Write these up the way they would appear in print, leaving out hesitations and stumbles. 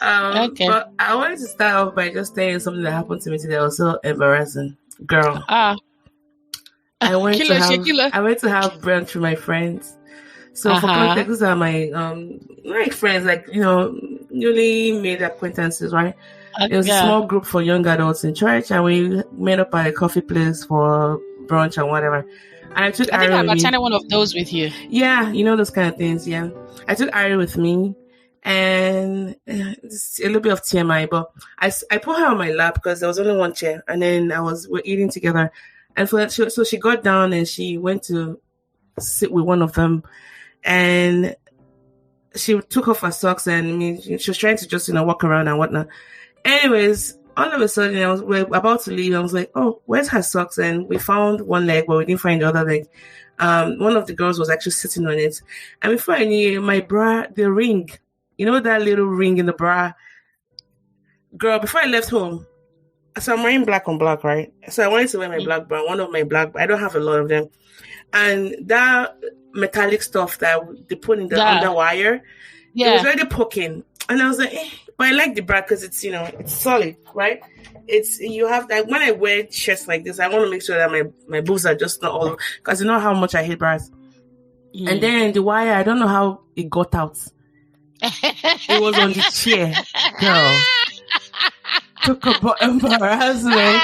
Okay. But I wanted to start off by just telling you something that happened to me today. Was so embarrassing, girl. I went to have brunch with my friends. So for context, these are my friends, like newly made acquaintances, right? It was a small group for young adults in church, and we met up at a coffee place for brunch and whatever. And I think I've attended one of those with you. Yeah, those kind of things. Yeah, I took Ari with me, and it's a little bit of TMI, but I put her on my lap because there was only one chair, and then we're eating together, and so she got down and she went to sit with one of them, and she took off her socks, and she was trying to just walk around and whatnot. Anyways, all of a sudden, we're about to leave. I was like, "Oh, where's her socks?" And we found one leg, but we didn't find the other leg. One of the girls was actually sitting on it, and before I knew it, my bra, the ring, that little ring in the bra, girl. Before I left home, so I'm wearing black on black, right? So I wanted to wear my black bra, one of my black. I don't have a lot of them, and that metallic stuff that they put in the underwire, it was already poking, and I was like, but I like the bra because it's it's solid, right? You have that when I wear shirts like this, I want to make sure that my boobs are just not all, because you know how much I hate bras. And then the wire, I don't know how it got out. It was on the chair, girl. Talk about embarrassment.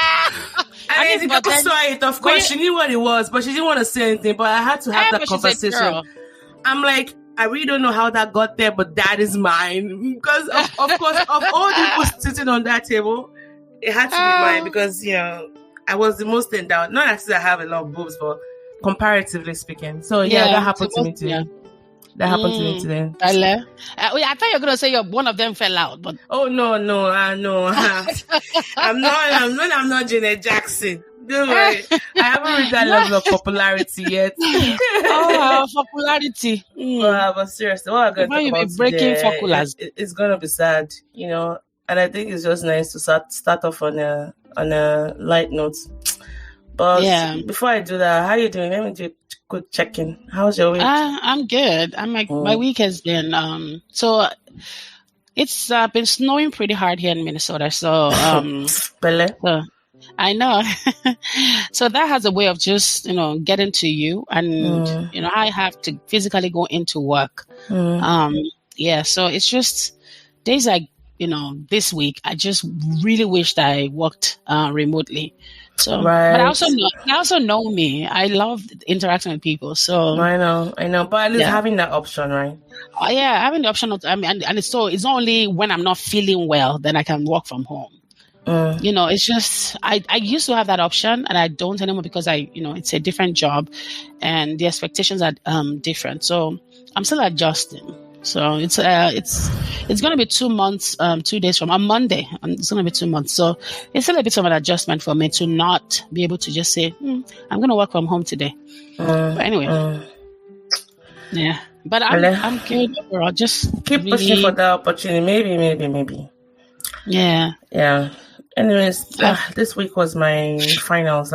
And the girl saw it. Of course, she knew what it was, but she didn't want to say anything. But I had to have that conversation. I'm like, I really don't know how that got there, but that is mine. Because, of course, of all the people sitting on that table, it had to be mine because, I was the most endowed. Not as I have a lot of boobs, but comparatively speaking. So, that happened to me today. Yeah. That happened to me today. I thought you were going to say one of them fell out. But oh, no. I'm not Janet Jackson. Don't worry. I haven't reached that level of popularity yet. Popularity. But seriously, what I'm going to talk about breaking today, it's going to be sad, and I think it's just nice to start off on a light note. But before I do that, how are you doing? Let me do a quick check-in. How's your week? I'm good. My week has been so it's been snowing pretty hard here in Minnesota. So I know. So that has a way of just, getting to you, and I have to physically go into work. So it's just days like, this week, I just really wished I worked remotely. So, right. But I also know me. I love interacting with people. So I know. But at least having that option, right? Having the option. And it's not only when I'm not feeling well, then I can work from home. It's just, I used to have that option, and I don't anymore because it's a different job and the expectations are different. So I'm still adjusting. So it's going to be 2 months, 2 days from on Monday. It's going to be 2 months. So it's still a bit of an adjustment for me to not be able to just say, I'm going to work from home today. But anyway, but I'm good overall. Just keep pushing for that opportunity. Maybe. Yeah. Anyways, this week was my finals.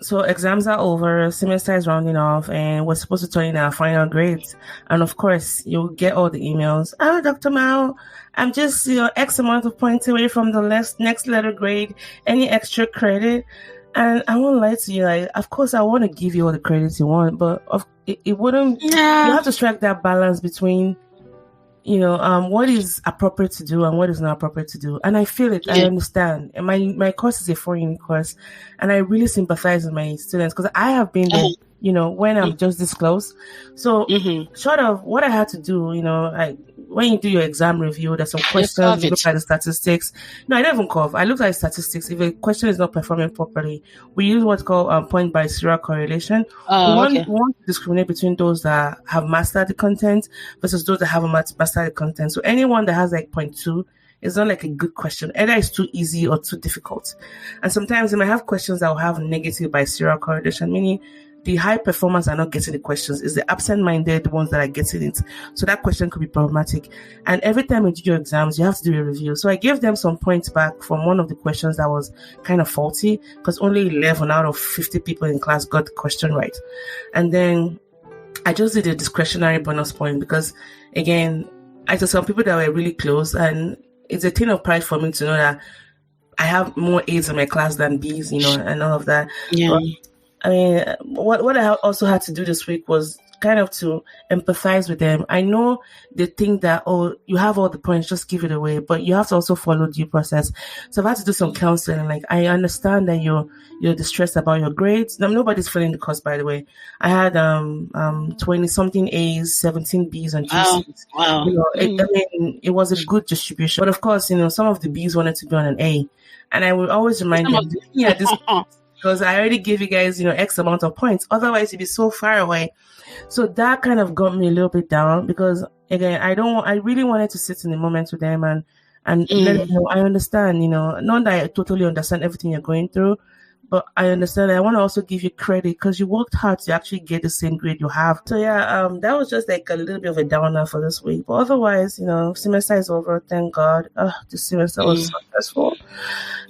So exams are over, semester is rounding off, and we're supposed to turn in our final grades. And of course, you'll get all the emails. Dr. Mao, I'm just, X amount of points away from the next letter grade. Any extra credit? And I won't lie to you. Of course, I want to give you all the credits you want, but it wouldn't. You have to strike that balance between, what is appropriate to do and what is not appropriate to do. And I feel it. I understand. And my course is a 4-unit course, and I really sympathize with my students because I have been there, when I'm just this close. So short of what I had to do, when you do your exam review, there's some questions, you look at the statistics. No, I don't even cough. I looked at the statistics. If a question is not performing properly, we use what's called point by serial correlation. We want to discriminate between those that have mastered the content versus those that haven't mastered the content. So anyone that has 0.2, it's not like a good question. Either it's too easy or too difficult. And sometimes they might have questions that will have negative by serial correlation, meaning the high performers are not getting the questions. It's the absent-minded ones that are getting it. So that question could be problematic. And every time you do your exams, you have to do a review. So I gave them some points back from one of the questions that was kind of faulty because only 11 out of 50 people in class got the question right. And then I just did a discretionary bonus point because, again, I saw some people that were really close, and it's a thing of pride for me to know that I have more A's in my class than B's, and all of that. Yeah. But, I mean, what I also had to do this week was kind of to empathize with them. I know they think that, oh, you have all the points, just give it away, but you have to also follow due process. So I've had to do some counseling. Like, I understand that you're distressed about your grades. Now, nobody's feeling the cost, by the way. I had 20 something A's, 17 B's, and 2 C's. Wow. It was a good distribution. But of course, some of the B's wanted to be on an A, and I will always remind them, this. Because I already gave you guys, X amount of points. Otherwise, you'd be so far away. So that kind of got me a little bit down because, again, I really wanted to sit in the moment with them and let them know I understand, not that I totally understand everything you're going through, but I understand. I want to also give you credit because you worked hard to actually get the same grade you have. So yeah, that was just like a little bit of a downer for this week. But otherwise, semester is over. Thank God. The semester was successful.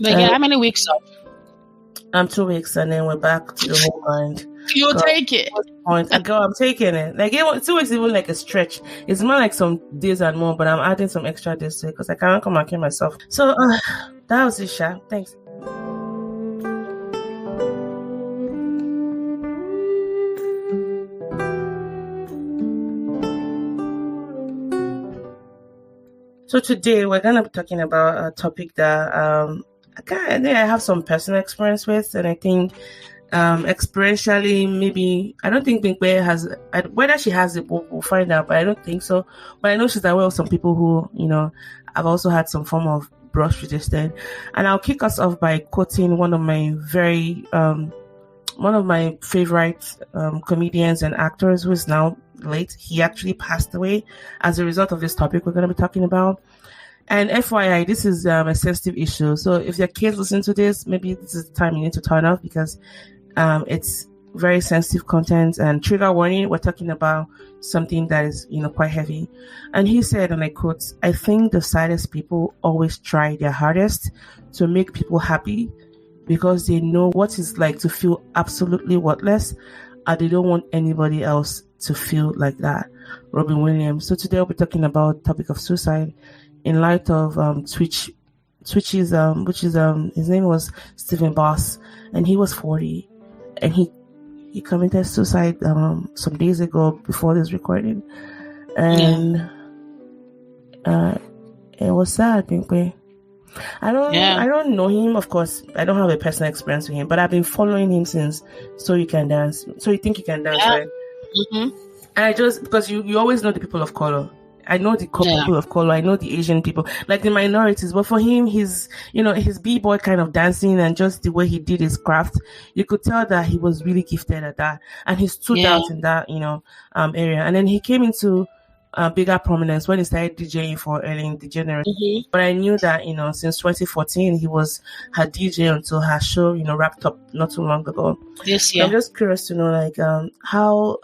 But how many weeks off? 2 weeks, and then we're back to the whole grind. You'll take it. I'm taking it. Like 2 weeks, even like a stretch. It's more like some days and more, but I'm adding some extra days to it because I can't come and kill myself. So that was it, Sha. Thanks. So today we're gonna be talking about a topic that I have some personal experience with, and I think experientially, maybe I don't think Bimpe has, whether she has it, we'll find out, but I don't think so. But I know she's aware of some people who, have also had some form of brush with this thing. And I'll kick us off by quoting one of my favorite comedians and actors who is now late. He actually passed away as a result of this topic we're going to be talking about. And FYI, this is a sensitive issue. So if your kids listen to this, maybe this is the time you need to turn off because it's very sensitive content and trigger warning. We're talking about something that is, quite heavy. And he said, and I quote, "I think the saddest people always try their hardest to make people happy because they know what it's like to feel absolutely worthless, and they don't want anybody else to feel like that." Robin Williams. So today we'll be talking about the topic of suicide in light of tWitch's, which is his name was Stephen Boss, and he was 40, and he committed suicide some days ago before this recording, and it was sad. Bimpe. I don't know him, of course. I don't have a personal experience with him, but I've been following him since So You Can Dance. So You Think You Can Dance, right? Mm-hmm. And I just, because you always know the people of color. I know the people of color. I know the Asian people, like the minorities. But for him, his b-boy kind of dancing and just the way he did his craft, you could tell that he was really gifted at that, and he stood out in that area. And then he came into bigger prominence when he started DJing for Ellen DeGeneres. Mm-hmm. But I knew that since 2014 he was her DJ until her show wrapped up not too long ago. Yes, yeah. I'm just curious to know, like, how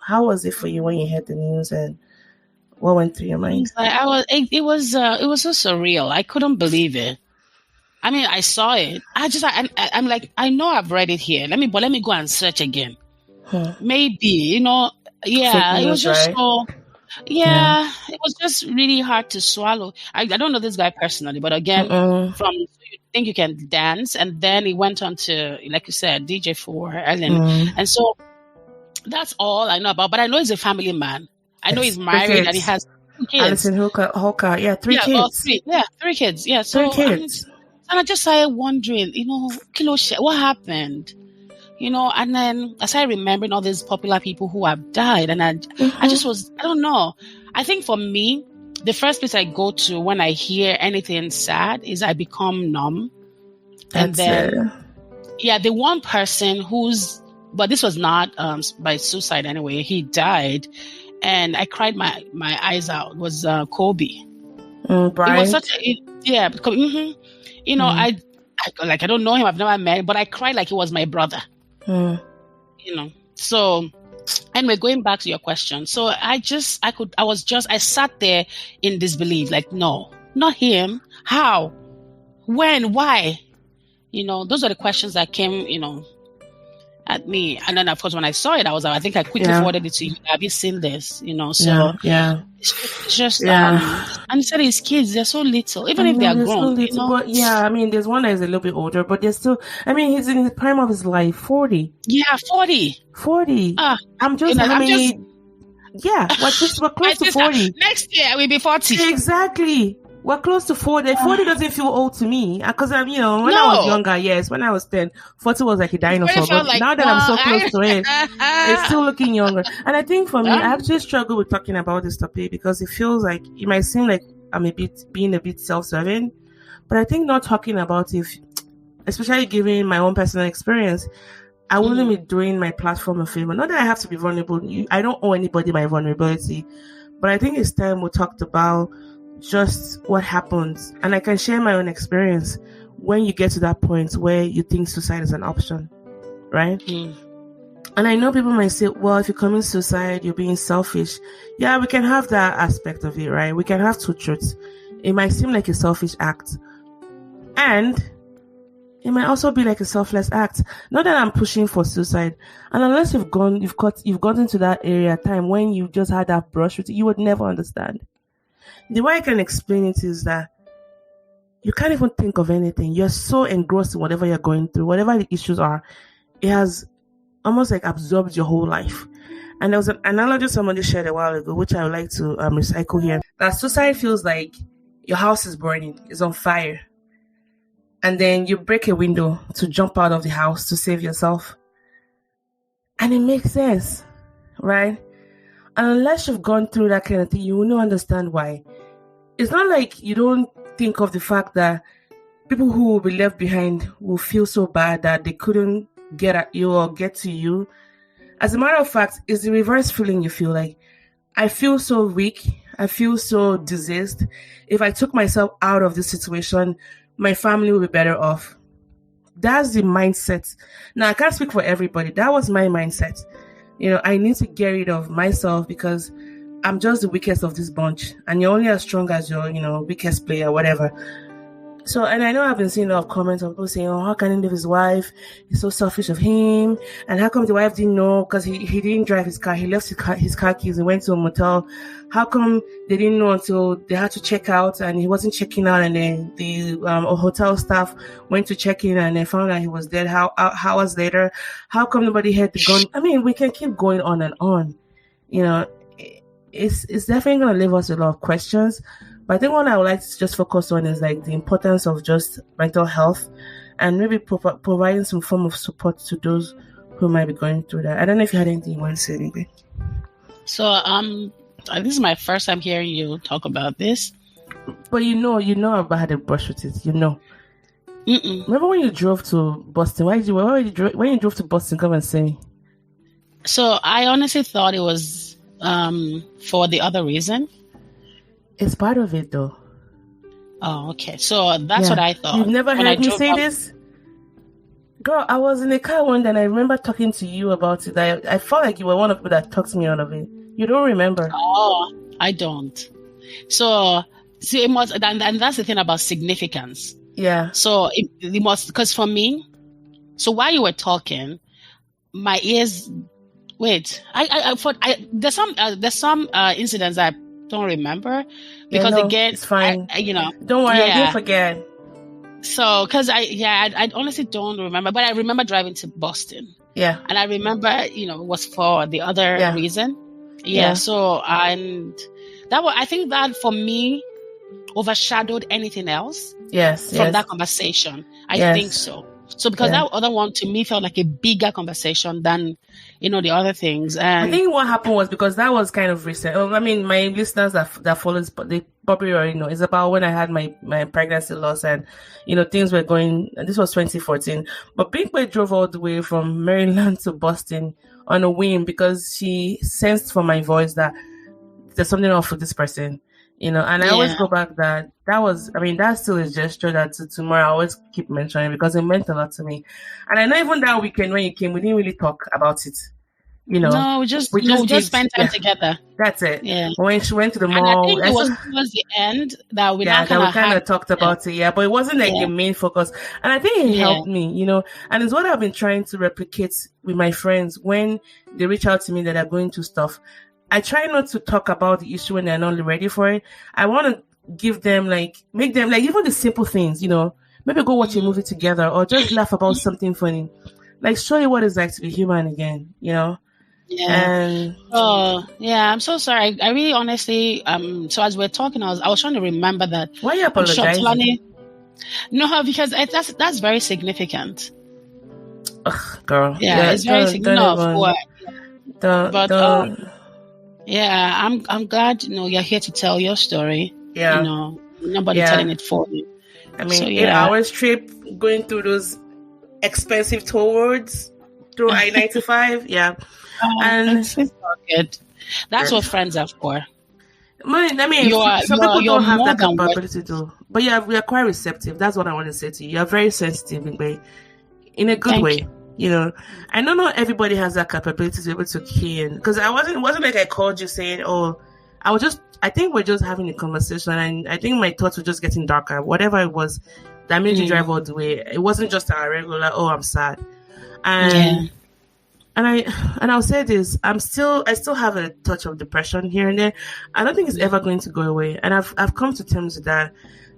was it for you when you heard the news, and what went through your mind? It was so surreal. I couldn't believe it. I mean, I saw it. I'm like, I know I've read it here. Let me go and search again. Maybe, it was just right? So. Yeah, it was just really hard to swallow. I don't know this guy personally, but again, from You Think You Can Dance, and then he went on to, like you said, DJ for Ellen, and so that's all I know about. But I know he's a family man. I know he's married and he has 2 kids. Alison Hooker, 3 kids. Three kids. Yeah, so 3 kids. And I just started wondering, what happened? And then I started remembering all these popular people who have died, and I don't know. I think for me, the first place I go to when I hear anything sad is I become numb. And then, the one person but this was not by suicide anyway. He died. And I cried my eyes out. Was Kobe? It was such a because, I don't know him. I've never met him, but I cried like he was my brother. So anyway, going back to your question. So I sat there in disbelief. Like, no, not him. How? When? Why? Those are the questions that came, at me. And then of course when I saw it, I think I quickly forwarded it to you. Have you seen this? So it's just and he said his kids, they're so little, even if they are grown. So little, but yeah, I mean, there's one that is a little bit older, but they're still. I mean, he's in the prime of his life, 40. Yeah, 40. 40. I'm just. Yeah, we're close to 40. Next year we'll be 40. Exactly. We're close to 40. 40 doesn't feel old to me because I'm, when I was younger, yes, when I was 10, 40 was like a dinosaur. But now that I'm so close to it, it's still looking younger. And I think for me, I actually struggle with talking about this topic because it feels like it might seem like I'm being a bit self-serving, but I think not talking about it, especially given my own personal experience, I wouldn't be doing my platform a favor. Not that I have to be vulnerable. I don't owe anybody my vulnerability, but I think it's time we talked about just what happens, and I can share my own experience when you get to that point where you think suicide is an option, right? And I know people might say, well, if you commit suicide, you're being selfish. Yeah, we can have that aspect of it, right? We can have two truths. It might seem like a selfish act, and it might also be like a selfless act. Not that I'm pushing for suicide, and unless you've gone into that area time when you just had that brush with it, you would never understand. The way I can explain it is that you can't even think of anything. You're so engrossed in whatever you're going through, whatever the issues are. It has almost like absorbed your whole life. And there was an analogy somebody shared a while ago, which I would like to recycle here. That suicide feels like your house is burning, it's on fire. And then you break a window to jump out of the house to save yourself. And it makes sense, right? And unless you've gone through that kind of thing, you will not understand why. It's not like you don't think of the fact that people who will be left behind will feel so bad that they couldn't get at you or get to you. As a matter of fact, it's the reverse feeling you feel like. I feel so weak. I feel so diseased. If I took myself out of this situation, my family will be better off. That's the mindset. Now, I can't speak for everybody. That was my mindset. I need to get rid of myself because I'm just the weakest of this bunch. And you're only as strong as your, weakest player, whatever. So, and I know I've been seeing a lot of comments of people saying, oh, how can he leave his wife? He's so selfish of him. And how come the wife didn't know? Because he didn't drive his car. He left his car keys and went to a motel. How come they didn't know until they had to check out and he wasn't checking out? And then the hotel staff went to check in and they found out he was dead hours later. How come nobody had the gun? I mean, we can keep going on and on. It's definitely going to leave us with a lot of questions. But I think what I would like to just focus on is like the importance of just mental health and maybe providing some form of support to those who might be going through that. I don't know if you had anything you want to say, maybe. So, this is my first time hearing you talk about this. But I've had a brush with it. Remember when you drove to Boston? When you drove to Boston, come and say. So I honestly thought it was for the other reason. It's part of it, though. Oh, okay. So that's what I thought. You've never heard me say this? Girl, I was in the car one day and I remember talking to you about it. I felt like you were one of the people that talked me out of it. You don't remember? Oh, I don't. So, see, it must, and that's the thing about significance. Yeah. So it must, because for me, so while you were talking, my ears, wait, there's some incidents I don't remember because again, it's fine. Don't worry, I didn't forget. So, because I honestly don't remember, but I remember driving to Boston. Yeah. And I remember, it was for the other reason. Yeah. So, and I think that for me overshadowed anything else. Yes. From that conversation. I think so. So because that other one to me felt like a bigger conversation than, the other things. And I think what happened was because that was kind of recent. I mean, my listeners that follows, they probably already know. It's about when I had my pregnancy loss and, things were going, and this was 2014. But Bimpe drove all the way from Maryland to Boston on a whim because she sensed from my voice that there's something off with this person. And I always go back that still is a gesture that tomorrow I always keep mentioning because it meant a lot to me. And I know even that weekend when you came, we didn't really talk about it. No, we just spent time together. That's it. Yeah. When she went to the mall. And I think it was towards the end that we kind of talked about it. Yeah, but it wasn't like the main focus. And I think it helped me, and it's what I've been trying to replicate with my friends when they reach out to me that are going through stuff. I try not to talk about the issue when they're not ready for it. I want to give them, like, make them, like, even the simple things, maybe go watch a movie together or just laugh about something funny. Like, show you what it's like to be human again, Yeah. And I'm so sorry. I really honestly, so as we're talking, I was trying to remember that. Why are you apologizing? No, because that's very significant. Ugh, girl. Yeah, it's very significant. I'm glad you're here to tell your story. Yeah, nobody telling it for you. I mean, 8 hours trip going through those expensive toll roads through I-95. Yeah, and it's not good. That's what friends are for. I mean, some people don't have that capability to. But we are quite receptive. That's what I want to say to you. You're very sensitive in a good way. I know not everybody has that capability to be able to key in. Because it wasn't like I called you saying, I think we're just having a conversation, and I think my thoughts were just getting darker. Whatever it was that made you drive all the way. It wasn't just a regular, I'm sad. And I'll say this, I still have a touch of depression here and there. I don't think it's ever going to go away. And I've come to terms with that.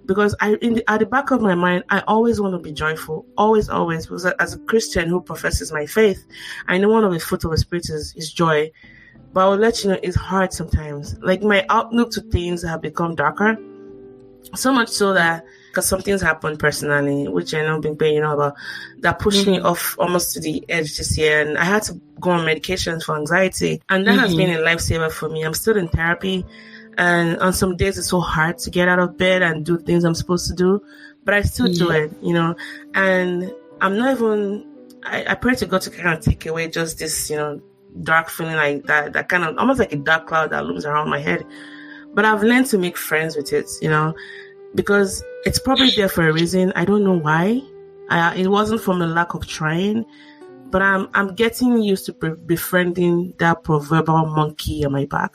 Because at the back of my mind, I always want to be joyful. Always, always. Because as a Christian who professes my faith, I know one of the fruit of the Spirit is joy. But I will let you know, it's hard sometimes. Like, my outlook to things have become darker. So much so that, because some things happened personally, which I know Bimpe, about, that pushed me off almost to the edge this year. And I had to go on medications for anxiety. And that has been a lifesaver for me. I'm still in therapy. And on some days, it's so hard to get out of bed and do things I'm supposed to do. But I still do it, And I'm not even... I pray to God to kind of take away just this, dark feeling like that kind of... almost like a dark cloud that looms around my head. But I've learned to make friends with it, because it's probably there for a reason. I don't know why. It wasn't from a lack of trying. But I'm getting used to befriending that proverbial monkey on my back.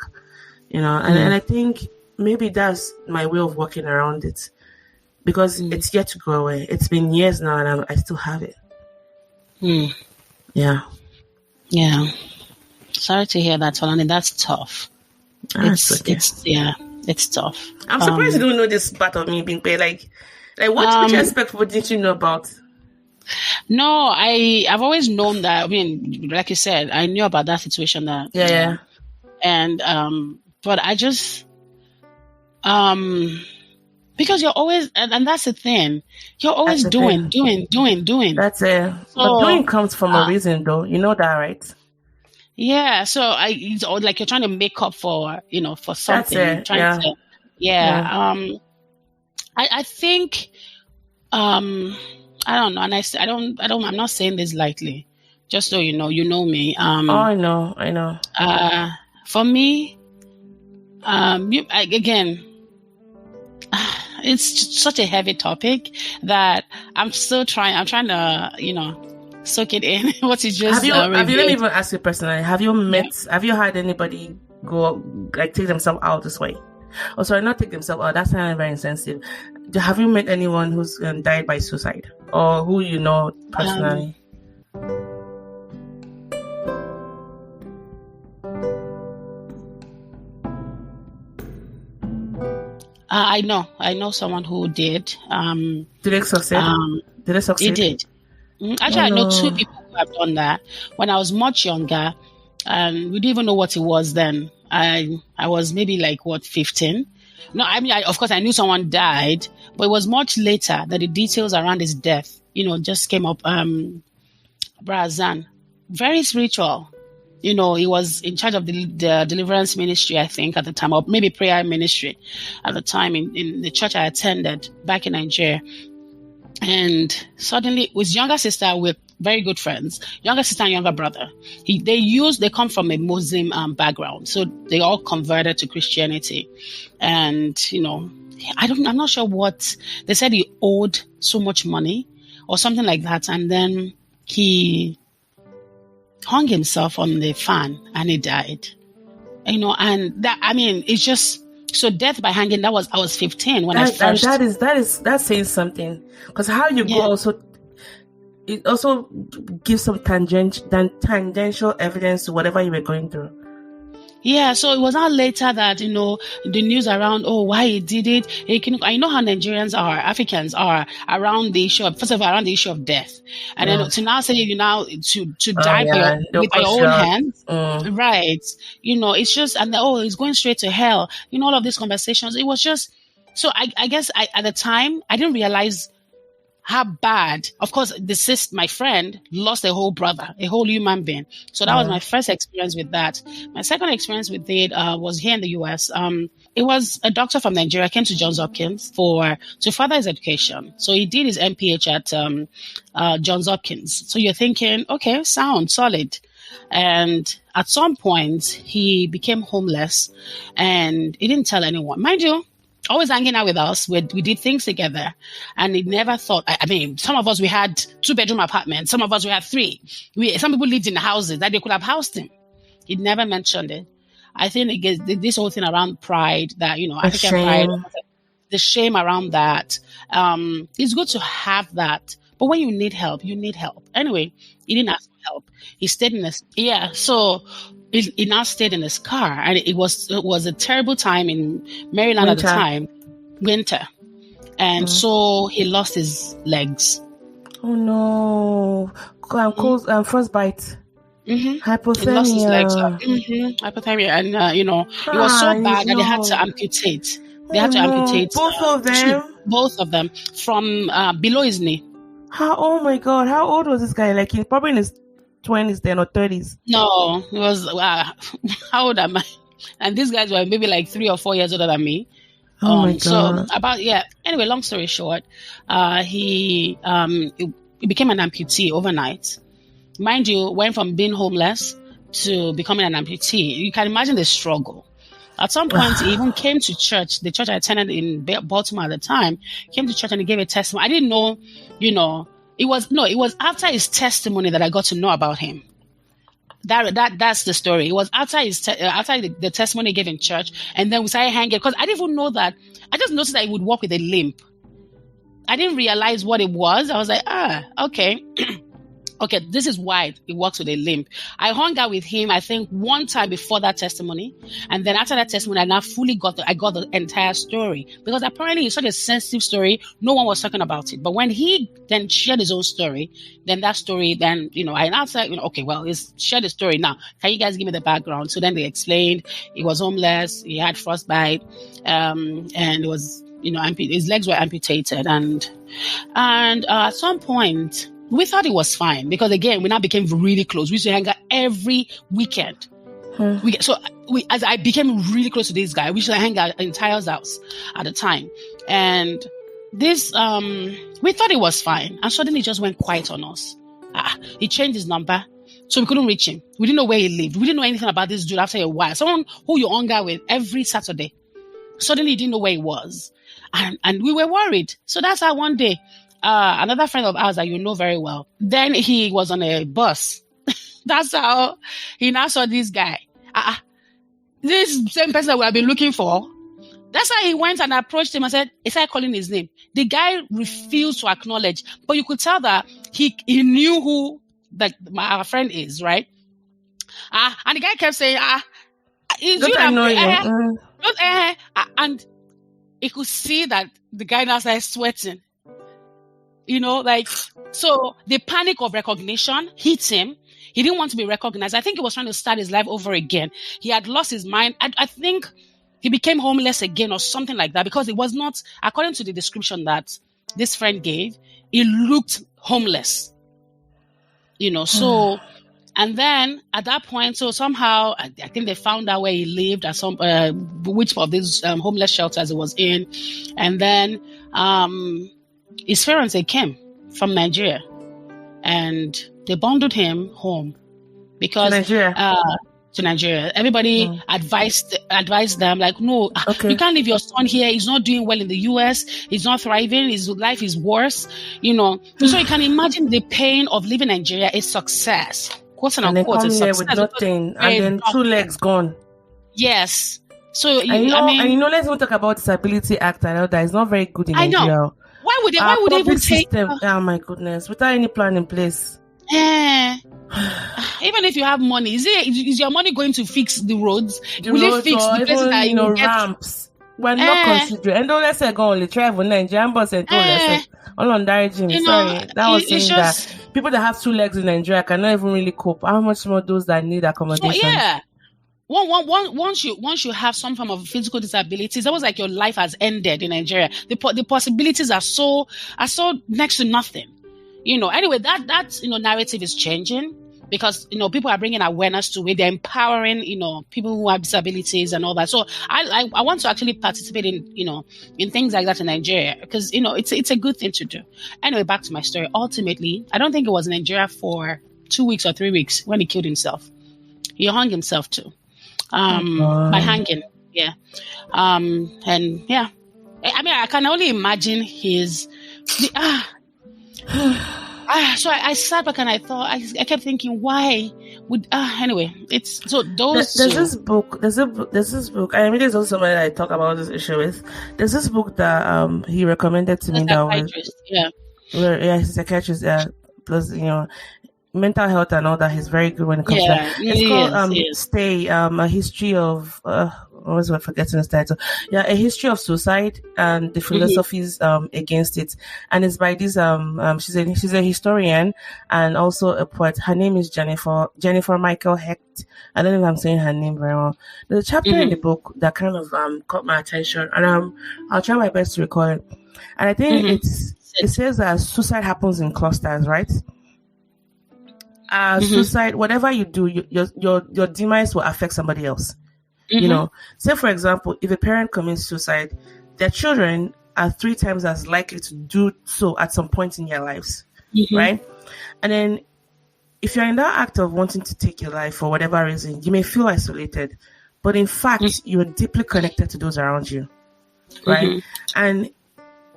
And I think maybe that's my way of working around it, because it's yet to go away. It's been years now, and I still have it. Yeah. Sorry to hear that, Tolani. That's tough. It's tough. I'm surprised you don't know this part of me, Bimpe. Like which aspect what didn't you know about? No, I've always known that. I mean, like you said, I knew about that situation. That and but I just, because you're always, and that's the thing, you're always doing. That's it. So, but doing comes from a reason, though. You know that, right? Yeah. So it's like you're trying to make up for, for something. That's it. I think, I don't know, and I'm not saying this lightly, just so you know me. I know. For me, again, it's such a heavy topic that I'm trying to, soak it in. What you just have you let me even ask you personally, have you had anybody go, like, take themselves out this way? Oh, sorry, not take themselves out. That's not very insensitive. Have you met anyone who's died by suicide, or who you know personally? I know someone who did. Did they succeed? It did. Actually, I know two people who have done that. When I was much younger, we didn't even know what it was then. I was maybe 15. No, I mean, of course, I knew someone died, but it was much later that the details around his death, just came up. Brazan, very spiritual. He was in charge of the deliverance ministry, I think, at the time, or maybe prayer ministry at the time in the church I attended back in Nigeria. And suddenly, with younger sister, we're very good friends, younger sister and younger brother. They come from a Muslim background, so they all converted to Christianity. And, I'm not sure what, they said he owed so much money or something like that. And then he hung himself on the fan and he died. And that, I mean, it's just, so death by hanging, I was 15 when I first. And that's saying something, because how you go also, it also gives some tangential evidence to whatever you were going through. Yeah, so it was not later that, the news around, why he did it. I know how Nigerians are, Africans are around the issue of, first of all, around the issue of death. And then to now say to die by your own hands, right. It's just, and he's going straight to hell. All of these conversations, it was just, so I guess at the time, I didn't realize how bad. Of course, my friend lost a whole brother, a whole human being. So that was my first experience with that. My second experience with it was here in the US. It was a doctor from Nigeria came to Johns Hopkins to further his education. So he did his MPH at Johns Hopkins. So you're thinking, okay, sound solid. And at some point, he became homeless, and he didn't tell anyone. Mind you, always hanging out with us. We did things together, and he never thought. I mean, some of us, we had 2-bedroom apartments. Some of us, we had 3. Some people lived in houses that they could have housed him. He never mentioned it. I think this whole thing around pride, that, African pride, the shame around that. It's good to have that, but when you need help, you need help. Anyway, he didn't ask for help. He stayed in his, so he now stayed in his car, and it was a terrible time in Maryland at the time, winter. And so he lost his legs. Oh no. Frostbite. Hypothermia. He lost his legs. Hypothermia. And, it was so bad that they had to amputate. They had to amputate. Both of them? Both of them from below his knee. Oh my God. How old was this guy? Like, he's probably in his 20s then, or 30s? No, he was, how old am I? And these guys were maybe like 3 or 4 years older than me. Oh my God. So anyway, long story short, he became an amputee overnight. Mind you, went from being homeless to becoming an amputee. You can imagine the struggle. At some point, he even came to church. The church I attended in Baltimore at the time, came to church and he gave a testimony. I didn't know, it was after his testimony that I got to know about him. That's the story. It was after after the testimony he gave in church, and then we started hanging, because I didn't even know that. I just noticed that he would walk with a limp. I didn't realize what it was. I was like, okay. Okay, this is why he walks with a limp. I hung out with him, I think, one time before that testimony. And then after that testimony, I now fully got the entire story. Because apparently it's such a sensitive story. No one was talking about it. But when he then shared his own story, then that story, I now said, okay, well, he's shared the story now. Can you guys give me the background? So then they explained he was homeless, he had frostbite, and it was, his legs were amputated. And at some point, we thought it was fine, because again, we now became really close. We used to hang out every weekend. As I became really close to this guy, we used to hang out in Tyler's house at the time. And this, we thought it was fine. And suddenly it just went quiet on us. He changed his number, so we couldn't reach him. We didn't know where he lived. We didn't know anything about this dude after a while. Someone who you hung out with every Saturday. Suddenly you didn't know where he was. And we were worried. So that's how one day, another friend of ours that you know very well, then he was on a bus. That's how he now saw this guy. This same person that we have been looking for. That's how he went and approached him and he started calling his name. The guy refused to acknowledge, but you could tell that he knew who our friend is, right? And the guy kept saying, and he could see that the guy now started sweating. So the panic of recognition hit him. He didn't want to be recognized. I think he was trying to start his life over again. He had lost his mind. I think he became homeless again or something like that, because it was not, according to the description that this friend gave, he looked homeless. So, and then at that point, so somehow, I think they found out where he lived at which of these homeless shelters he was in. And then, his parents, they came from Nigeria, and they bundled him home because to Nigeria. Everybody advised them, like, no, you can't leave your son here. He's not doing well in the US. He's not thriving. His life is worse. So you can imagine the pain of living in Nigeria is success. Quote and unquote, is success. With nothing, and then 2 legs gone. Yes. So let's even talk about Disability Act and all that. It's not very good in Nigeria. Why would they even take? Oh my goodness! Without any plan in place. Even if you have money, is your money going to fix the roads? Will it fix the places that you ramps? We're not considering. And don't let's say go only travel Nigerian bus and let's say all on Jim. Sorry, that was saying that people that have 2 legs in Nigeria cannot even really cope. How much more those that need accommodation? So, yeah. Once you have some form of physical disability, it's almost like your life has ended in Nigeria. The possibilities are so next to nothing. Anyway, that narrative is changing because people are bringing awareness to it. They're empowering people who have disabilities and all that. So I want to actually participate in things like that in Nigeria because it's a good thing to do. Anyway, back to my story. Ultimately, I don't think it was in Nigeria for 2 weeks or 3 weeks when he killed himself. He hung himself too. By hanging. Yeah. And yeah. I mean, I can only imagine so I sat back and I thought, I kept thinking, why would, anyway, it's, so those there's this book, I mean, there's also somebody that I talk about this issue with. There's this book that, he recommended to me that was, he's a psychiatrist, plus, mental health and all that. He's very good when it comes to that. It's called, Stay, a history of, always forgetting his title. Yeah, a history of suicide and the philosophies against it. And it's by this she's a historian and also a poet. Her name is Jennifer Michael Hecht. I don't know if I'm saying her name very well. There's a chapter in the book that kind of caught my attention, and I'll try my best to recall it. And I think it says that suicide happens in clusters, right? Suicide, whatever you do, your demise will affect somebody else. Say for example, if a parent commits suicide, their children are 3 times as likely to do so at some point in their lives, right? And then if you're in that act of wanting to take your life for whatever reason, you may feel isolated, but in fact, you're deeply connected to those around you, right? And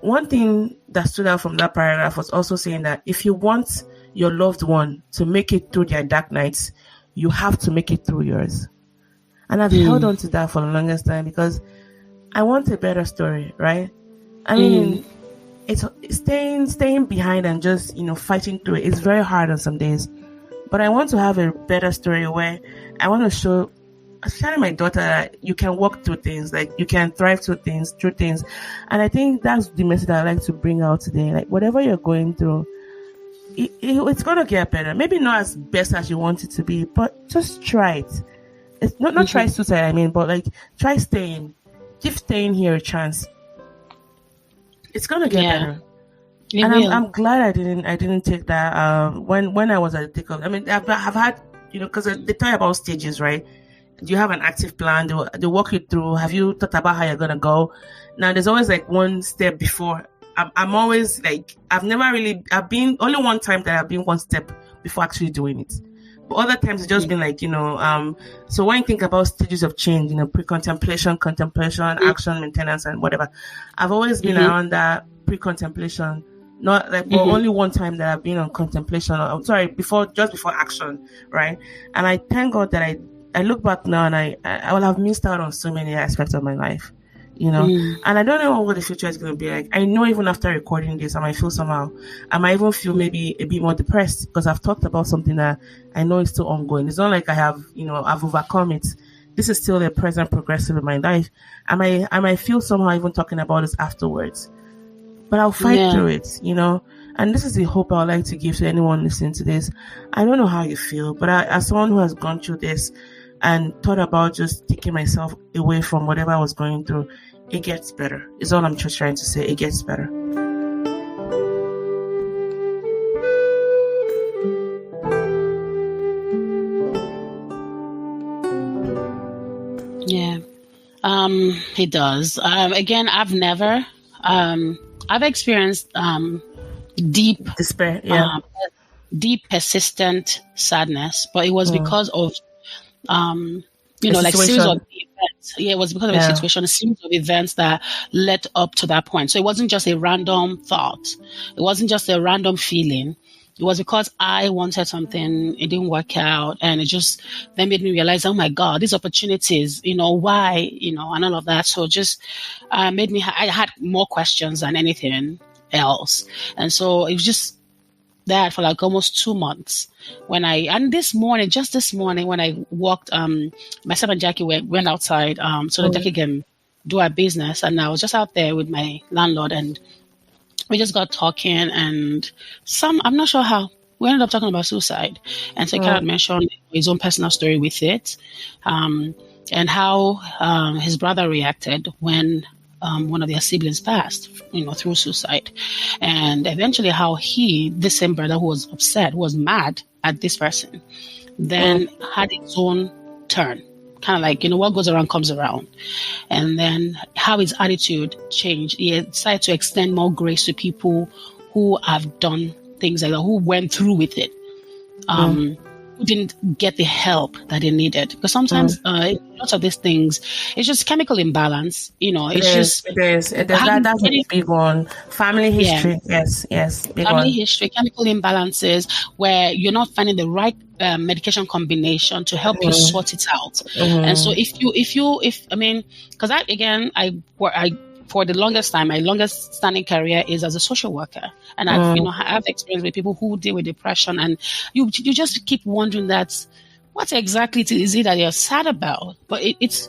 one thing that stood out from that paragraph was also saying that if you want your loved one to make it through their dark nights, you have to make it through yours. And I've held on to that for the longest time because I want a better story, right? I mean, it's staying behind and just, fighting through it. It's very hard on some days. But I want to have a better story where I want to show, especially my daughter, that you can walk through things, like you can thrive through things. And I think that's the message that I like to bring out today. Like whatever you're going through, it's going to get better. Maybe not as best as you want it to be, but just try it. It's not try suicide, I mean, but like try staying. Give staying here a chance. It's gonna get better. And I'm glad I didn't take that when I was at the takeoff. I mean, I've had, because they talk about stages, right? Do you have an active plan? They walk you through. Have you thought about how you're gonna go? Now there's always like one step before. I'm always like, I've been only one time that I've been one step before actually doing it. Other times it's just been like, so when you think about stages of change, pre-contemplation, contemplation, action, maintenance, and whatever, I've always been around that pre-contemplation, not like, only one time that I've been on contemplation, just before action, right? And I thank God that I look back now and I will have missed out on so many aspects of my life, and I don't know what the future is going to be like. I know even after recording this, I might feel somehow, I might even feel maybe a bit more depressed because I've talked about something that I know is still ongoing. It's not like I have, I've overcome it. This is still a present progressive in my life. I might feel somehow even talking about this afterwards, but I'll fight through it, and this is the hope I would like to give to anyone listening to this. I don't know how you feel, but as someone who has gone through this and thought about just taking myself away from whatever I was going through, it gets better. Is all I'm just trying to say. It gets better. Yeah. It does. Again, I've experienced deep despair, deep persistent sadness, but it was because of like series of events. Yeah, it was because of a situation, a series of events that led up to that point. So it wasn't just a random thought. It wasn't just a random feeling. It was because I wanted something, it didn't work out, and it just then made me realize, oh my God, these opportunities, why, and all of that. So just made me, I had more questions than anything else. And so it was just, that for like almost 2 months. This morning when I walked, myself and Jackie went outside, so that Jackie can do our business. And I was just out there with my landlord, and we just got talking, and I'm not sure how, we ended up talking about suicide. And so he kind of mentioned his own personal story with it, and how his brother reacted when one of their siblings passed, through suicide. And eventually how this same brother who was upset, who was mad at this person, then had his own turn. Kind of like, what goes around comes around. And then how his attitude changed. He decided to extend more grace to people who have done things like that, who went through with it, who didn't get the help that they needed. Because sometimes lots of these things, it's just chemical imbalance. It is. That's a big one. Family history. Yeah. Yes. Family history, chemical imbalances where you're not finding the right medication combination to help you sort it out. And so because I for the longest time, my longest standing career is as a social worker. And I've experience with people who deal with depression, and you just keep wondering what exactly is it that you're sad about? But it's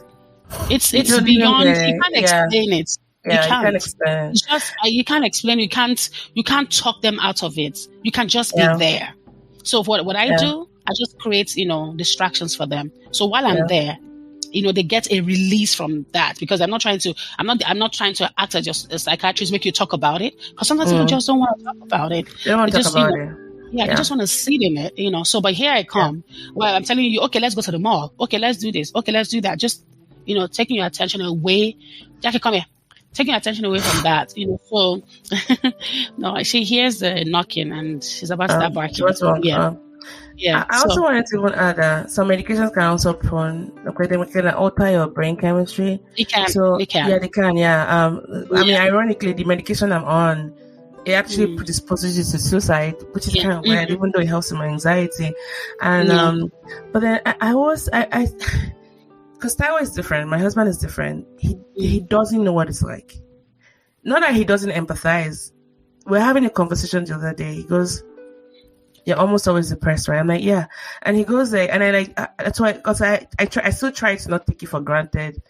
beyond, you can't explain it. Yeah, you can't explain. It's just, you can't explain. You can't talk them out of it. You can just be there. So what I do, I just create, distractions for them. So while I'm there, they get a release from that, because I'm not trying to act as just a psychiatrist, make you talk about it. Because sometimes people just don't want to talk about it. They don't want to talk about it. Yeah, you just want to sit in it, So, but here I come. Well, I'm telling you, okay, let's go to the mall. Okay, let's do this. Okay, let's do that. Just, taking your attention away. Jackie, come here. Taking your attention away from that, So, no, she hears the knocking and she's about to start barking. What's wrong? Yeah. I also wanted to even add that some medications can also they can alter your brain chemistry. They can. Yeah, they can. Yeah. I mean, ironically, the medication I'm on, it actually predisposes you to suicide, which is kind of weird, even though it helps with my anxiety. And but then I because Taiwo is different. My husband is different. He doesn't know what it's like. Not that he doesn't empathize. We're having a conversation the other day. He goes, "You're almost always depressed, right?" I'm like, "Yeah." And he goes like, and I that's why, because I still try to not take it for granted.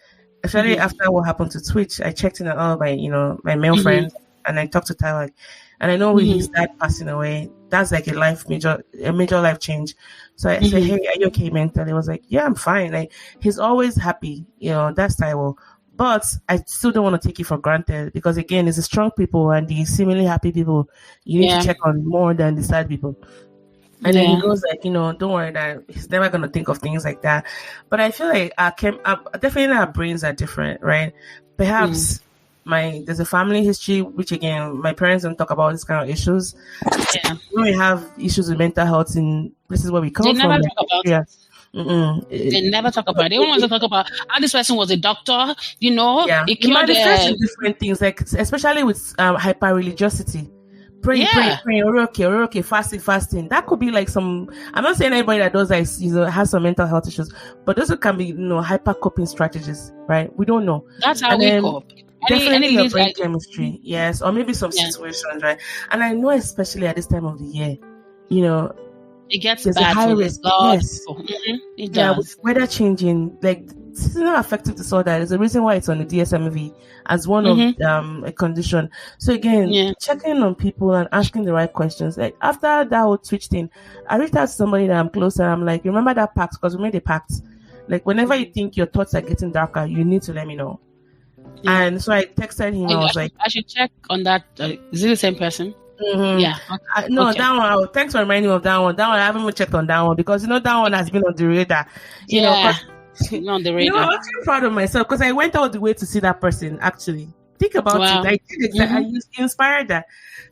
Especially after what happened to Twitch, I checked in on all my my male friends, and I talked to Tyler, and I know with his dad passing away, that's like a major life change. So I said, "Hey, are you okay mentally?" He was like, "Yeah, I'm fine." Like, he's always happy, that's Taiwo. But I still don't want to take it for granted, because again, it's the strong people and the seemingly happy people you need to check on more than the sad people. And then he goes like, don't worry, that he's never going to think of things like that. But I feel like definitely our brains are different, right? Perhaps there's a family history, which again, my parents don't talk about this kind of issues. Yeah. When we have issues with mental health in places where we come from. They never talk about it. They never talk about it. They don't want to talk about how this person was a doctor, Yeah. It manifests in different things, like especially with hyper-religiosity. Praying, we're okay, fasting. That could be like some, I'm not saying anybody that does that has some mental health issues, but those can be, hyper coping strategies, right? We don't know. That's how we cope. Definitely your brain chemistry, yes, or maybe some situations, right? And I know, especially at this time of the year, it gets there's bad a high risk. Yes, it does. With weather changing, like seasonal affective disorder is the reason why it's on the DSM-V as one of a condition. So again, checking on people and asking the right questions. Like after that whole Twitch thing, I reached out to somebody that I'm close and I'm like, remember that pact? Because we made a pact. Like whenever you think your thoughts are getting darker, you need to let me know. Yeah. And so I texted him. I was like, I should check on that. Is it the same person? Yeah. That one. Thanks for reminding me of that one. That one I haven't even checked on that one, because that one has been on the radar. On the radar. I'm actually proud of myself, because I went all the way to see that person. Actually, think about it. I did exactly. I inspired that.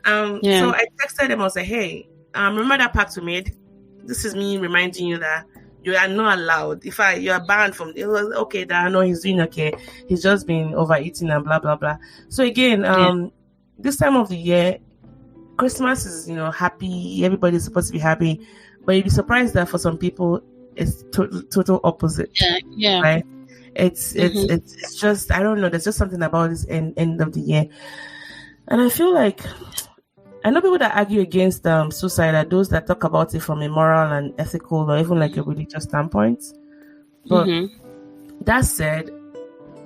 So I texted him. I was like, "Hey, remember that pact we made? This is me reminding you that you are not allowed. You are banned from." It was okay. That I know he's doing okay. He's just been overeating and blah blah blah. So again, this time of the year, Christmas is happy. Everybody's supposed to be happy, but you'd be surprised that for some people it's total opposite. Yeah. Right. It's just, I don't know. There's just something about this end of the year, and I feel like I know people that argue against suicide are those that talk about it from a moral and ethical or even like a religious standpoint. But that said,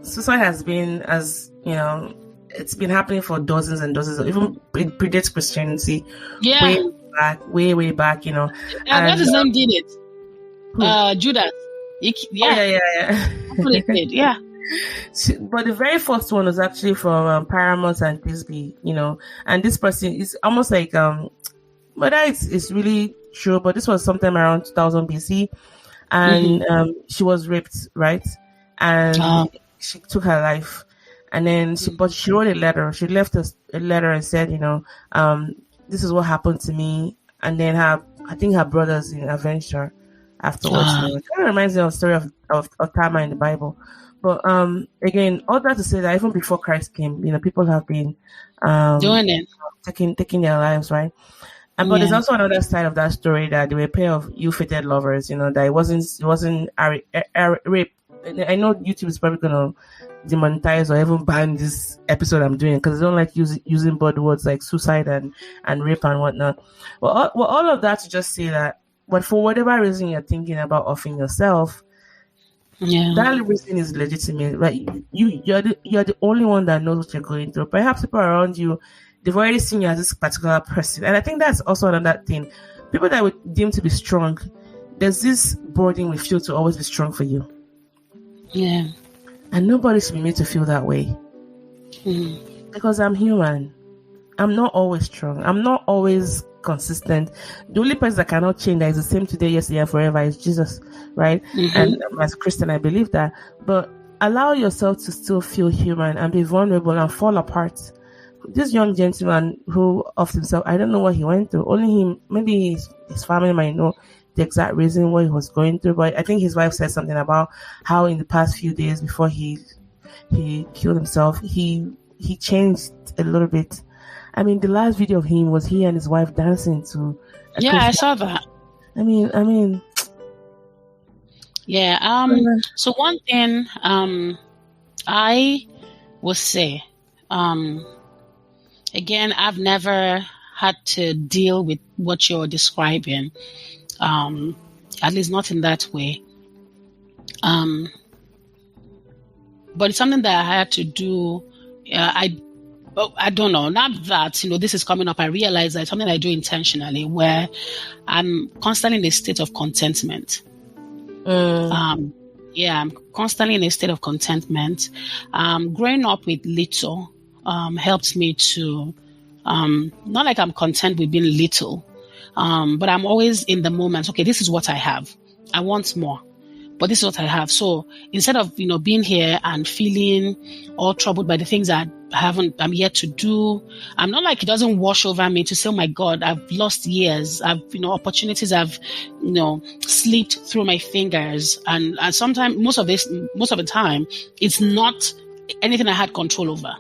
suicide has been, as you know, it's been happening for dozens and dozens of, even it predates Christianity. Yeah. Way back, you know. And what his name did it? Judas. Yeah. He did, yeah. But the very first one was actually from Paramount and Thisbe, you know, and this person is almost like whether it's really true, but this was sometime around 2000 BC, and she was raped, right? And she took her life, and then she wrote a letter. She left a letter and said, you know, this is what happened to me, and then I think her brothers avenged her afterwards. It kind of reminds me of the story of Tamar in the Bible. But again, all that to say that even before Christ came, you know, people have been doing it, taking their lives, right? But there's also another side of that story that they were a pair of ill-fated lovers, you know, that it wasn't rape. I know YouTube is probably gonna demonetize or even ban this episode I'm doing because they don't like using buzzwords like suicide and rape and whatnot. Well, all of that to just say that, but for whatever reason you're thinking about offing yourself, that reason is legitimate, right? You're the only one that knows what you're going through. Perhaps people around you, they've already seen you as this particular person, and I think that's also another thing. People that would deem to be strong, there's this burden we feel to always be strong for you. Yeah, and nobody should be made to feel that way because I'm human. I'm not always strong. I'm not always consistent. The only person that cannot change, that is the same today, yesterday, and forever, is Jesus, right? And as a Christian, I believe that. But allow yourself to still feel human and be vulnerable and fall apart. This young gentleman who offed himself, I don't know what he went through. Only him, maybe his family might know the exact reason what he was going through. But I think his wife said something about how in the past few days before he killed himself, he changed a little bit. I mean, the last video of him was he and his wife dancing to. I saw that. I mean. Yeah. So one thing, I will say, again, I've never had to deal with what you're describing, at least not in that way. But it's something that I had to do. I don't know. Not that, you know, this is coming up. I realize that it's something I do intentionally where I'm constantly in a state of contentment. I'm constantly in a state of contentment. Growing up with little helped me to, not like I'm content with being little, but I'm always in the moment. Okay, this is what I have. I want more. But this is what I have. So instead of, you know, being here and feeling all troubled by the things that I'm yet to do, I'm not like it doesn't wash over me to say, oh my God, I've lost years. Opportunities have, you know, slipped through my fingers. And sometimes, most of the time, it's not anything I had control over.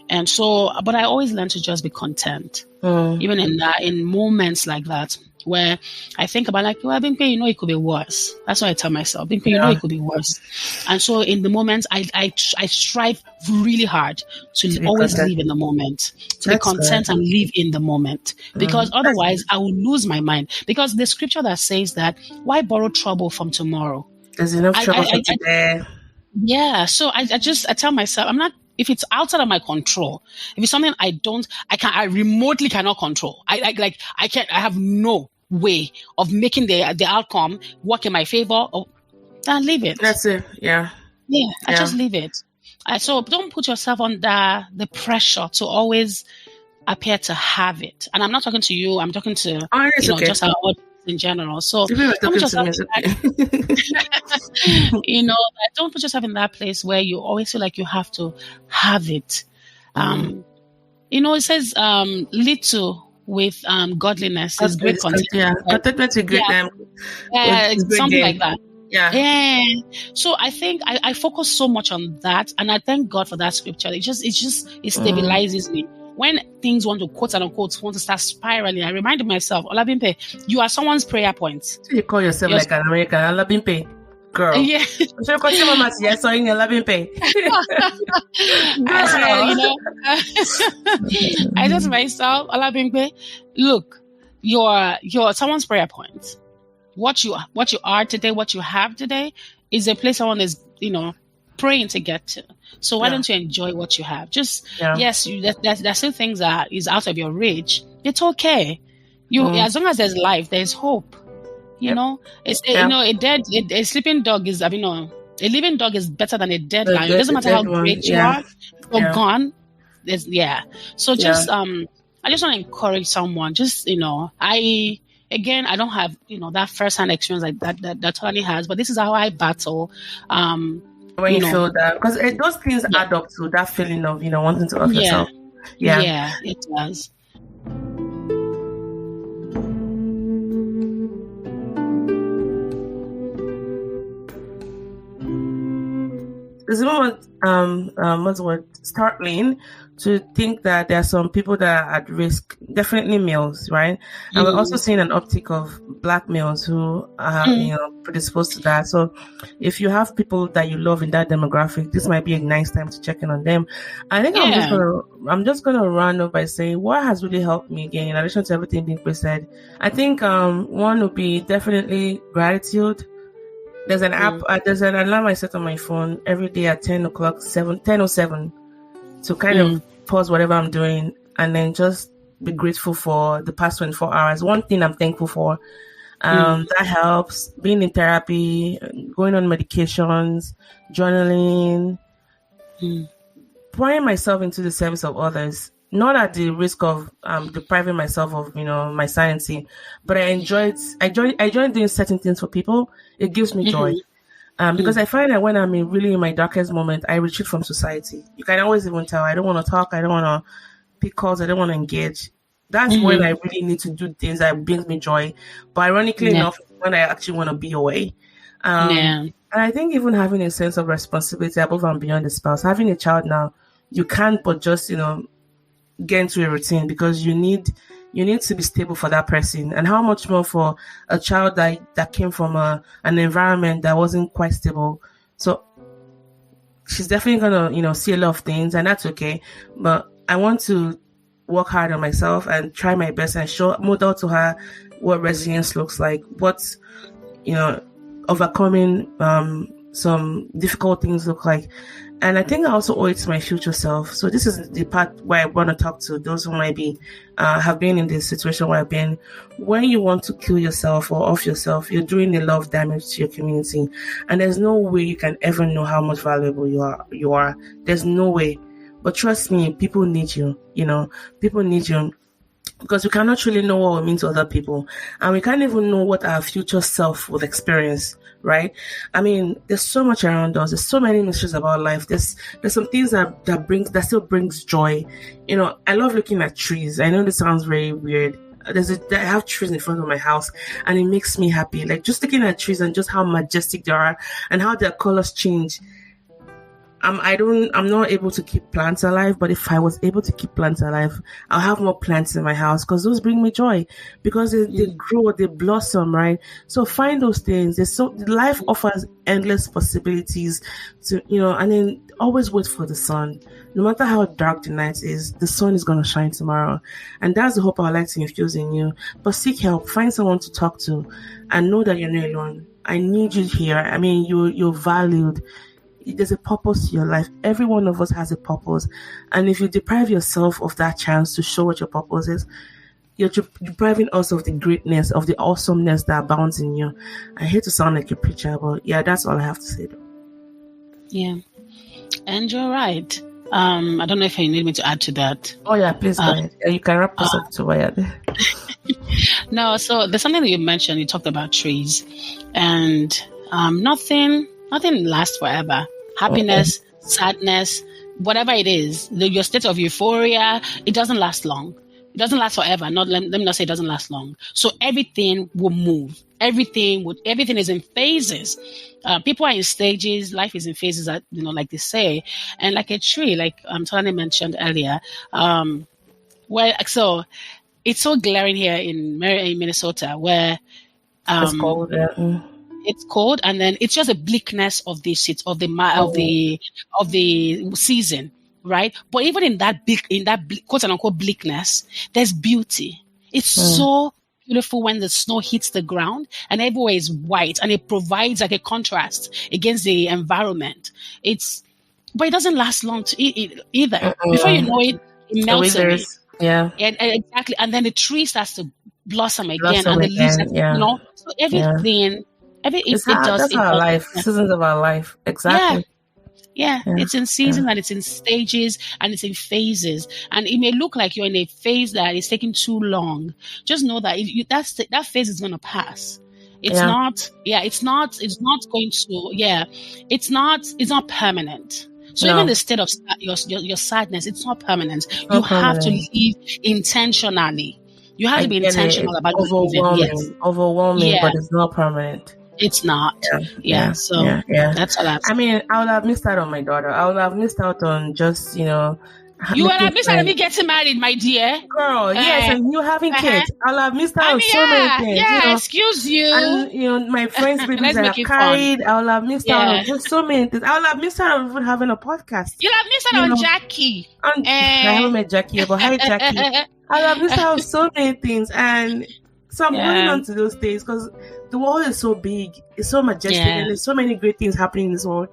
And so, but I always learn to just be content, even in moments like that. Where I think about like, well, Bimpe, you know, it could be worse. That's what I tell myself. Bimpe, you know, it could be worse. And so in the moment, I strive really hard to always live in the moment, to be content and live in the moment. Because otherwise I will lose my mind. Because the scripture that says that, why borrow trouble from tomorrow? There's enough trouble for today. Yeah. So I tell myself, if it's outside of my control, if it's something I remotely cannot control. I have no way of making the outcome work in my favor, then leave it. That's it. Yeah. I just leave it. So don't put yourself under the pressure to always appear to have it. And I'm not talking to you. I'm talking to just our audience in general. So don't put yourself don't put yourself in that place where you always feel like you have to have it. It says little with godliness is great content. Yeah, contentment is great. Something like that. Yeah. So I think I focus so much on that, and I thank God for that scripture. It stabilizes me. When things want to start spiraling, I remind myself, Olabimpe, you are someone's prayer point. So you call yourself like an American, Olabimpe. Girl. Yeah. So continue, Mama. Yes, so in Olabimpe. I just myself, Olabimpe, look, your someone's prayer point. What you are today, what you have today, is a place someone is, praying to get to. So why don't you enjoy what you have? Just yes, there's still things that is out of your reach. It's okay. As long as there's life, there's hope. You know, it's a sleeping dog is, a living dog is better than a dead lion. It doesn't matter how great you are, you're gone. So just I just want to encourage someone. Just I don't have that first-hand experience like that Tony has, but this is how I battle. When you feel that, because those things add up to that feeling of wanting to off yourself. Yeah, it does. It's startling to think that there are some people that are at risk, definitely males, right? And we're also seeing an uptick of Black males who are, predisposed to that. So if you have people that you love in that demographic, this might be a nice time to check in on them. I think I'm just gonna run up by saying what has really helped me again, in addition to everything Bimpe said. I think one would be definitely gratitude. There's an app, there's an alarm I set on my phone every day at 10:07 to kind of pause whatever I'm doing and then just be grateful for the past 24 hours. One thing I'm thankful for, that helps. Being in therapy, going on medications, journaling, pouring myself into the service of others. Not at the risk of depriving myself of my sanity, but I enjoy doing certain things for people. It gives me joy, because I find that when I'm really in my darkest moment, I retreat from society. You can always even tell I don't want to talk, I don't want to pick calls, I don't want to engage. That's when I really need to do things that brings me joy. But ironically enough, when I actually want to be away. And I think even having a sense of responsibility above and beyond the spouse, having a child now, you can't but just get into a routine, because you need to be stable for that person, and how much more for a child that came from an environment that wasn't quite stable. So she's definitely gonna see a lot of things, and that's okay. But I want to work hard on myself and try my best and model to her what resilience looks like, what's overcoming some difficult things look like. And I think I also owe it to my future self. So this is the part where I want to talk to those who might be have been in this situation where I've been. When you want to kill yourself or off yourself, you're doing a lot of damage to your community, and there's no way you can ever know how much valuable you are. There's no way. But trust me, people need you. People need you, because we cannot truly know what we mean to other people, and we can't even know what our future self will experience. Right? I mean, there's so much around us. There's so many mysteries about life. There's some things that still brings joy. I love looking at trees. I know this sounds very weird. I have trees in front of my house, and it makes me happy. Like just looking at trees and just how majestic they are and how their colors change. I'm not able to keep plants alive, but if I was able to keep plants alive, I'll have more plants in my house, because those bring me joy, because they grow, they blossom, right? So find those things. Life offers endless possibilities to, and then always wait for the sun. No matter how dark the night is, the sun is going to shine tomorrow. And that's the hope I would like to infuse in you. But seek help, find someone to talk to, and know that you're not alone. I need you here. I mean, you're valued. There's a purpose to your life. Every one of us has a purpose. And if you deprive yourself of that chance to show what your purpose is, you're depriving us of the greatness, of the awesomeness that abounds in you. I hate to sound like a preacher, but yeah, that's all I have to say though. Yeah. And you're right. I don't know if you need me to add to that. Oh yeah, please go ahead. You can wrap us up to where. No, so there's something that you mentioned. You talked about trees, and nothing lasts forever. Happiness, sadness, whatever it is, your state of euphoria, it doesn't last long. It doesn't last forever. Let me not say it doesn't last long. So everything will move. Everything is in phases. People are in stages. Life is in phases, like they say. And like a tree, like Tony mentioned earlier, so it's so glaring here in Minnesota, where it's cold. It's cold, and then it's just a bleakness of the season, right? But even in that quote unquote bleakness, there's beauty. It's so beautiful when the snow hits the ground and everywhere is white, and it provides like a contrast against the environment. But it doesn't last long either. Before you know it, it melts away. Yeah, and exactly. And then the tree starts to blossom again, and the leaves, so everything. That's our life. Seasons of our life. Exactly. Yeah. It's in seasons, and it's in stages, and it's in phases. And it may look like you're in a phase that is taking too long. Just know that that phase is going to pass. It's not permanent. So even the state of your sadness, it's not permanent. You have to live intentionally. You have to be intentional about overwhelming, but it's not permanent. It's not. So that's all I mean, I would have missed out on my daughter. I would have missed out on just, you would have missed out on me getting married, my dear. Girl, yes, and you having kids. I would have missed out on so many things. Yeah, excuse you. And, my friends' babies that have carried, I would have missed out on just so many things. I would have missed out on even having a podcast. You would have missed out on Jackie. I haven't met Jackie, but hi, Jackie. I would have missed out on so many things. And so I'm holding on to those days because the world is so big, it's so majestic, and there's so many great things happening in this world.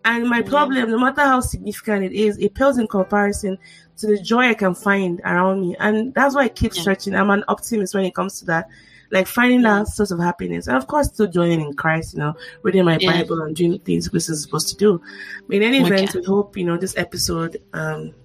And my problem, no matter how significant it is, it pales in comparison to the joy I can find around me. And that's why I keep searching. I'm an optimist when it comes to that, like finding that source of happiness. And of course, still joining in Christ, reading my Bible and doing things Christians are supposed to do. But in any event, we hope, this episode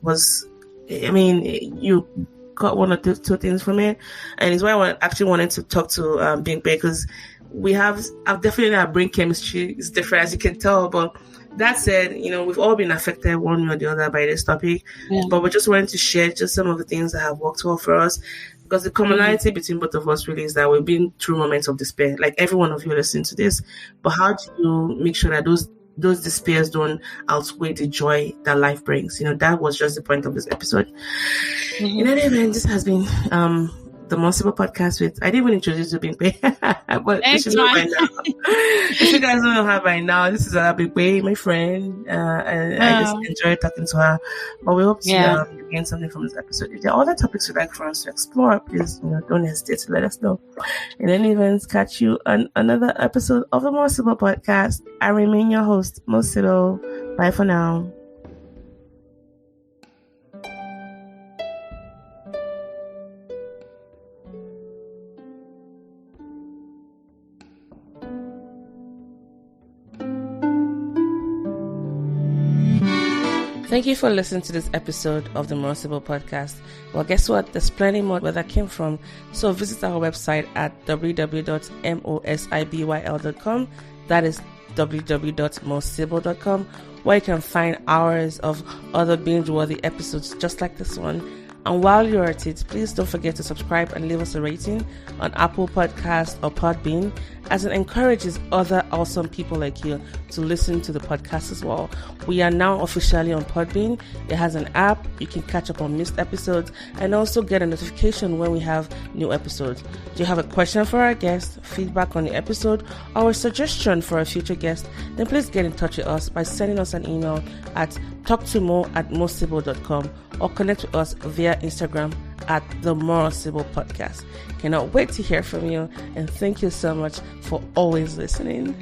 was, you got one or two things from it. And it's why I actually wanted to talk to Bimpe, because I've definitely our brain chemistry is different, as you can tell. But that said, we've all been affected one way or the other by this topic. But we just wanted to share just some of the things that have worked well for us, because the commonality between both of us really is that we've been through moments of despair, like every one of you listening to this. But how do you make sure that those despairs don't outweigh the joy that life brings? That was just the point of this episode. In any event, this has been the More Sibyl Podcast I didn't even introduce you, Bimpe, but you should know by now. If you guys don't know her by now, this is Olabimpe, my friend, and I just enjoyed talking to her. But we hope to gain something from this episode. If there are other topics you'd like for us to explore, please don't hesitate to let us know. In any event, catch you on another episode of the More Sibyl Podcast. I remain your host, More Sibyl. Bye for now. Thank you for listening to this episode of the More Sibyl Podcast. Well, guess what? There's plenty more where that came from. So visit our website at www.mosibyl.com. That is www.moresibyl.com, where you can find hours of other binge-worthy episodes just like this one. And while you're at it, please don't forget to subscribe and leave us a rating on Apple Podcasts or Podbean, as it encourages other awesome people like you to listen to the podcast as well. We are now officially on Podbean. It has an app. You can catch up on missed episodes and also get a notification when we have new episodes. Do you have a question for our guest, feedback on the episode, or a suggestion for a future guest? Then please get in touch with us by sending us an email at talktomo@moresibyl.com or connect with us via Instagram at the More Sibyl Podcast. Cannot wait to hear from you, and thank you so much for always listening.